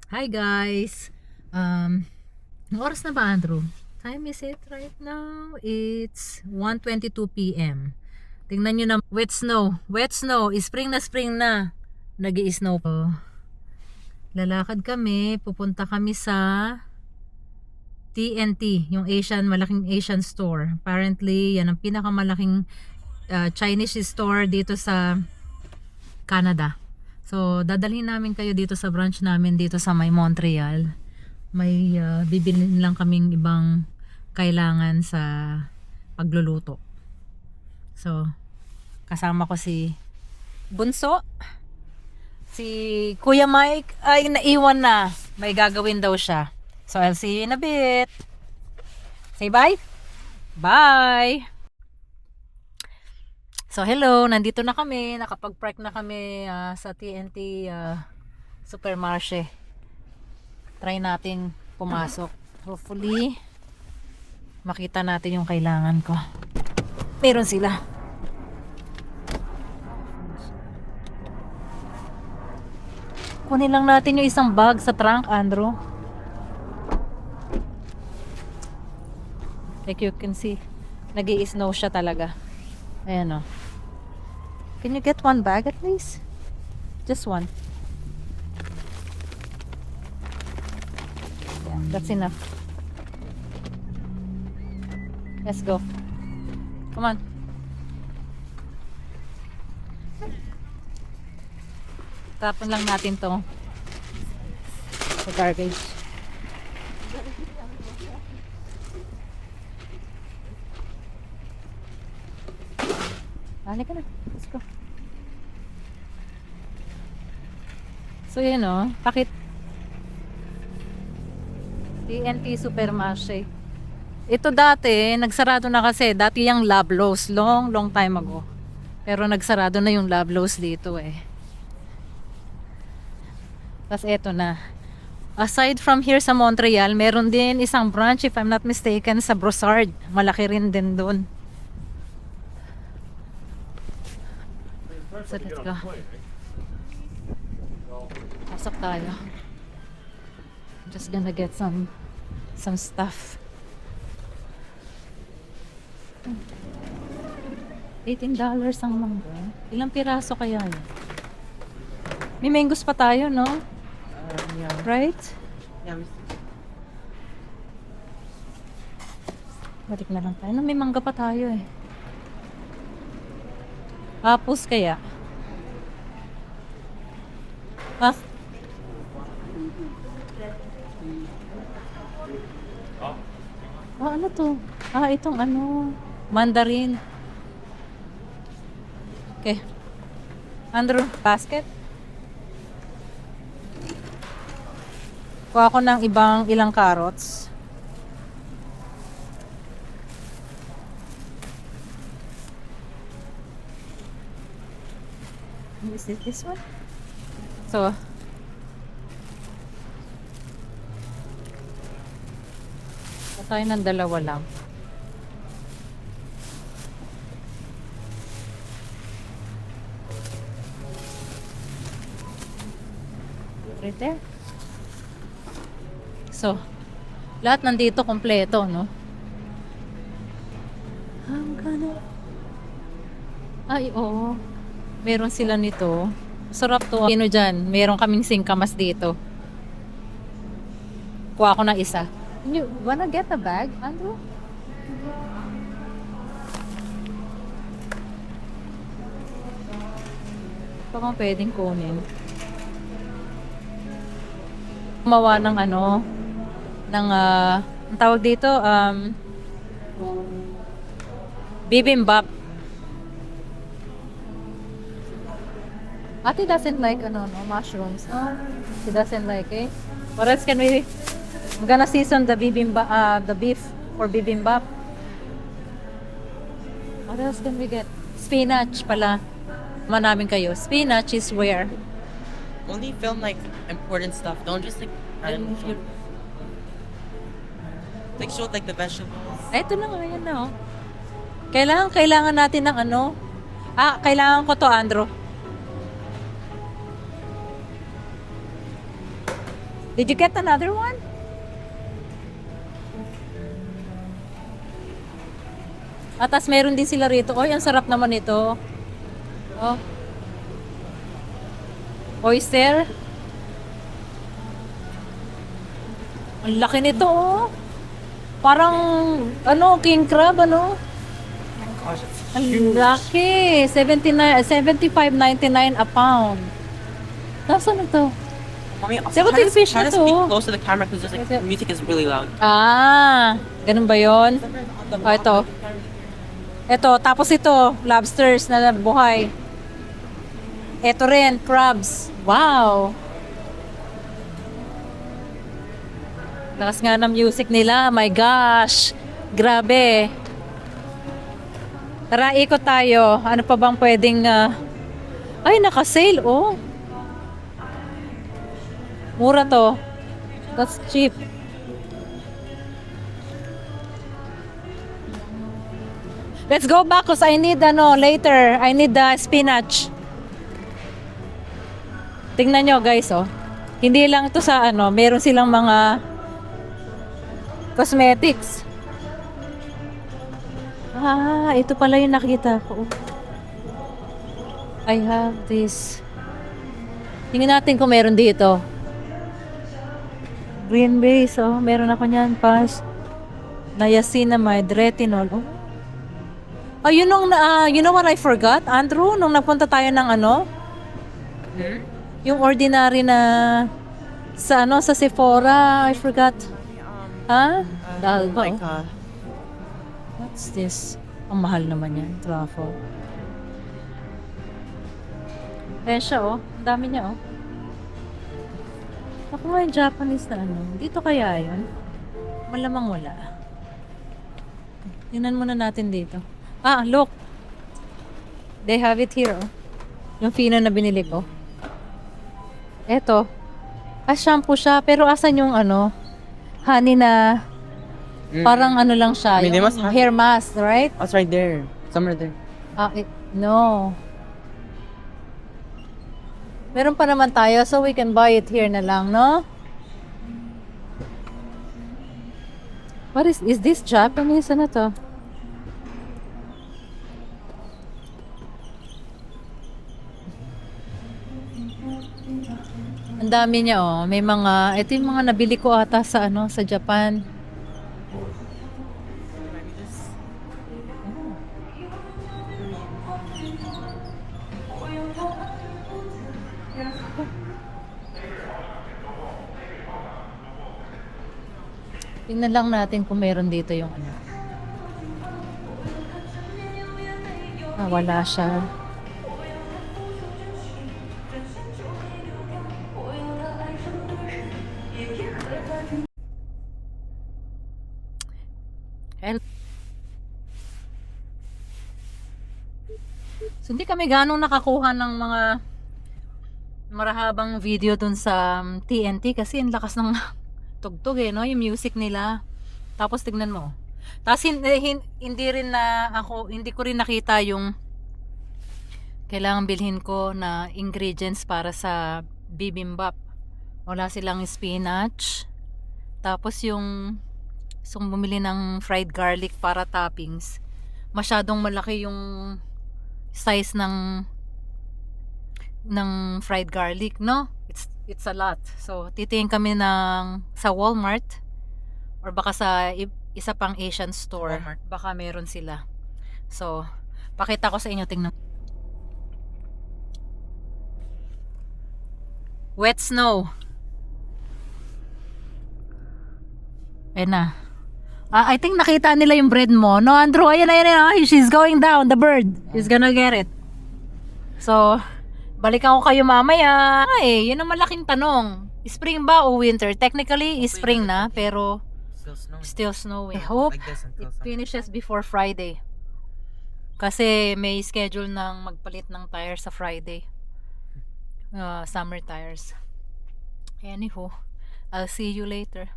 Hi guys! Ang oras na ba, Andrew? Time is it right now? It's 1:22 p.m. Tingnan nyo na, wet snow. Wet snow. Spring na. Nag-i-snow po. Lalakad kami. Pupunta kami sa TNT, yung malaking Asian store. Apparently, yan ang pinakamalaking Chinese store dito sa Canada. So, dadalhin namin kayo dito sa branch namin dito sa may Montreal. May bibilin lang kaming ibang kailangan sa pagluluto. So, kasama ko si Bunso. Si Kuya Mike ay naiwan na. May gagawin daw siya. So, I'll see you in a bit. Say bye. Bye. So hello, nandito na kami, nakapag-park na kami sa TNT Supermarché. Try nating pumasok. Hopefully makita natin yung kailangan ko. Meron sila. Kunin lang natin yung isang bag sa trunk, Andrew. Like you can see, nag-i-snow siya talaga. Ayan o. Can you get one bag at least? Just one. Yeah, that's enough. Let's go. Come on. Tapon lang natin to sa garbage. Halika na. Let's go. So yun o. TNT Supermarché. Ito dati, nagsarado na kasi. Dati yung Loblaws. Long time ago. Pero nagsarado na yung Loblaws dito eh. Tapos eto na. Aside from here sa Montreal, meron din isang branch, if I'm not mistaken, sa Brossard. Malaki rin din doon. So let's go. Pasok tayo. I'm just gonna get some stuff. $18 ang mangga. Ilang piraso kaya yun? May mangoes pa tayo, no? Yeah. Right? Yeah, Balik na lang tayo. No, may mangga pa tayo eh. Apples kaya? Ah? Ano to? Itong mandarin. Okay. Andrew, basket? Kuha ko ng ilang carrots. Is it this one? So, tayo ng dalawa lang. Right there. So, lahat nandito kompleto, no? Ay, oo. Meron sila nito. Sarap to. Dyan, meron kaming singkamas dito. Kuha ko ng isa. You wanna get a bag, Andrew? Ito kung pwedeng kunin. Gumawa ng ang tawag dito, bibimbap. Ate doesn't like mushrooms. She doesn't like it. What else can we... I'm gonna season the bibimbap, the beef for bibimbap. What else can we get? Spinach pala. Namin kayo. Spinach is where? only film like important stuff. Don't just like random film. Like show like the vegetables. Ito na nga, yan na oh. Kailangan natin ng kailangan ko to, Andrew. Did you get another one? Atas meron din sila rito. Oy, ang sarap naman ito. Oh. Oyster. Ang laki nito, oh. Parang, ano, king crab, ano? Gosh, it's Ang laki. 75.99 a pound. Nasaan ito? Mommy, also Sebutin fish try na to to. speak close to the camera because there's like music is really loud. Ah, ganun ba yun? Oh, ito. Ito, tapos ito, lobsters na buhay. Ito rin, crabs. Wow! Lakas nga ng music nila. My gosh! Grabe! Tara, ikot tayo. Ano pa bang pwedeng... Ay, naka-sale, oh. Mura to. That's cheap. Let's go back because I need later. I need the spinach. Tingnan nyo guys, oh. Hindi lang to sa meron silang mga cosmetics. Ah, ito pala yung nakita ko. I have this. Tingnan natin kung meron dito. Green base, oh. Meron ako niyan. Pas. Niacinamide, retinol. Oh. Oh, you know what I forgot, Andrew? Nung napunta tayo ng yung ordinary na sa sa Sephora, I forgot. Ha? Dahil ba? Like What's this? Ang mahal naman yan, truffle. Ayan siya, oh. Ang dami niya, oh. Ako nga yung Japanese na Dito kaya yun? Malamang wala. Tingnan muna natin dito. Ah, look. They have it here, oh. Yung fino na binili ko. Eto. Ah, shampoo siya. Pero asan yung honey na parang lang siya. I mean, they yung must have hair mask, right? oh, it's right there. Somewhere there. Ah, no. Meron pa naman tayo, so we can buy it here na lang, no? What is this Japanese? Ano to? Ang dami niya, oh. May ito yung mga nabili ko ata sa sa Japan. Tingnan lang natin kung meron dito yung Ah, wala siya. So, hindi kami ganong nakakuha ng mga marahabang video dun sa TNT kasi ang lakas ng tugtog no? Yung music nila. Tapos tignan mo. Tapos hindi ko rin nakita yung kailangan bilhin ko na ingredients para sa bibimbap. Wala silang spinach. Tapos yung bumili ng fried garlic para toppings. Masyadong malaki yung size ng fried garlic, no? It's a lot. So, titingin kami sa Walmart or baka sa isa pang Asian store. Walmart. Baka meron sila. So, pakita ko sa inyo. Tingnan. Wet snow. Ayan na. I think nakita nila yung bread mo. No, Andrew? Ayan. She's going down. The bird. She's gonna get it. So, balikan ko kayo mamaya. Yun ang malaking tanong. Spring ba o winter? Technically, spring na. Pero, still snowing. I hope it finishes before Friday. Kasi may schedule ng magpalit ng tires sa Friday. Summer tires. Anywho, I'll see you later.